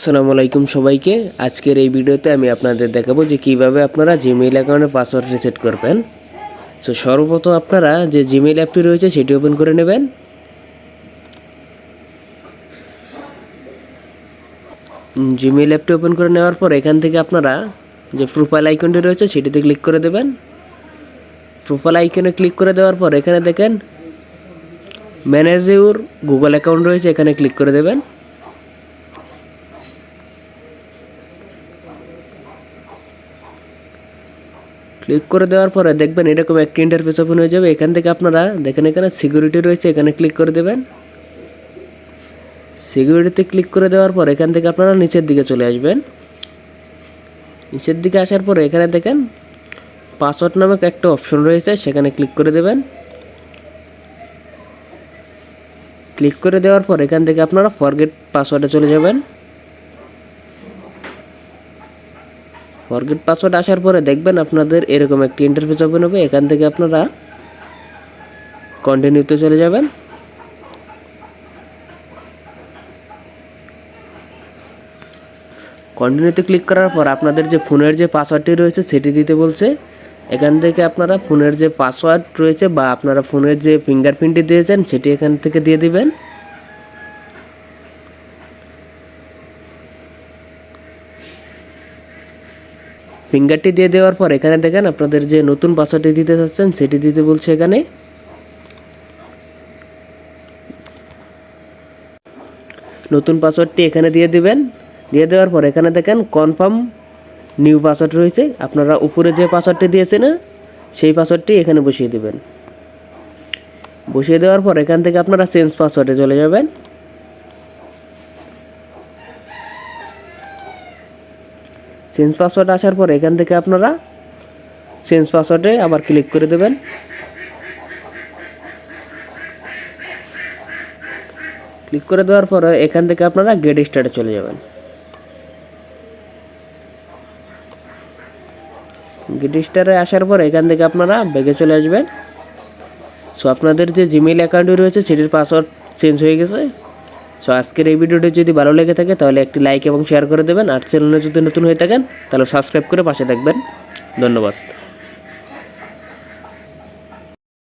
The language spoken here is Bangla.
আসসালামু আলাইকুম সবাইকে। আজকের এই ভিডিওতে আমি আপনাদের দেখাবো যে কিভাবে আপনারা জিমেইল অ্যাকাউন্টের পাসওয়ার্ড রিসেট করবেন। সো সর্বপ্রথম আপনারা যে জিমেইল অ্যাপটি রয়েছে সেটি ওপেন করে নেবেন। জিমেইল অ্যাপটি ওপেন করে নেওয়ার পর এখান থেকে আপনারা যে প্রোফাইল আইকনটি রয়েছে সেটিতে ক্লিক করে দেবেন। প্রোফাইল আইকনে ক্লিক করে দেওয়ার পর এখানে দেখেন ম্যানেজ ইউর গুগল অ্যাকাউন্ট রয়েছে, এখানে ক্লিক করে দেবেন। ক্লিক করে দেওয়ার পরে দেখবেন এরকম একটি ইন্টারফেস ওপেন হয়ে যাবে। এখান থেকে আপনারা দেখেন এখানে সিকিউরিটি রয়েছে, এখানে ক্লিক করে দেবেন। সিকিউরিটিতে ক্লিক করে দেওয়ার পর এখান থেকে আপনারা নিচের দিকে চলে আসবেন। নিচের দিকে আসার পরে এখানে দেখেন পাসওয়ার্ড নামক একটা অপশন রয়েছে, সেখানে ক্লিক করে দেবেন। ক্লিক করে দেওয়ার পর এখান থেকে আপনারা ফরগেট পাসওয়ার্ডে চলে যাবেন। ফরগেট পাসওয়ার্ড আসার পরে দেখবেন আপনাদের এরকম একটি ইন্টারফেস ওপেন হবে। এখান থেকে আপনারা কন্টিনিউতে চলে যাবেন। কন্টিনিউতে ক্লিক করার পর আপনাদের যে ফোনের যে পাসওয়ার্ডটি রয়েছে সেটি দিতে বলছে। এখান থেকে আপনারা ফোনের যে পাসওয়ার্ড রয়েছে বা আপনারা ফোনের যে ফিঙ্গারপ্রিন্টটি দিয়েছেন সেটি এখান থেকে দিয়ে দিবেন। ফিঙ্গারটি দিয়ে দেওয়ার পর এখানে দেখেন আপনাদের যে নতুন পাসওয়ার্ডটি দিতে চাচ্ছেন সেটি দিতে বলছে। এখানে নতুন পাসওয়ার্ডটি এখানে দিয়ে দিবেন। দিয়ে দেওয়ার পর এখানে দেখেন কনফার্ম নিউ পাসওয়ার্ড রয়েছে, আপনারা উপরে যে পাসওয়ার্ডটি দিয়েছেন সেই পাসওয়ার্ডটি এখানে বসিয়ে দেবেন। বসিয়ে দেওয়ার পর এখান থেকে আপনারা চেঞ্জ পাসওয়ার্ডে চলে যাবেন। চেঞ্জ পাসওয়ার্ড আসার পর এখান থেকে আপনারা চেঞ্জ পাসওয়ার্ডে আবার ক্লিক করে দেবেন। ক্লিক করে দেওয়ার পর এখান থেকে আপনারা গেট স্টার্টে চলে যাবেন। গেট স্টারে আসার পর এখান থেকে আপনারা ব্যাগে চলে আসবেন। সো আপনাদের যে জিমেইল অ্যাকাউন্টটি রয়েছে সেটির পাসওয়ার্ড চেঞ্জ হয়ে গেছে। সো আজকের এই ভিডিওটি যদি ভালো লেগে থাকে তাহলে একটি লাইক এবং শেয়ার করে দেবেন। আর চ্যানেলে যদি নতুন হয়ে থাকেন তাহলে সাবস্ক্রাইব করে পাশে থাকবেন। ধন্যবাদ।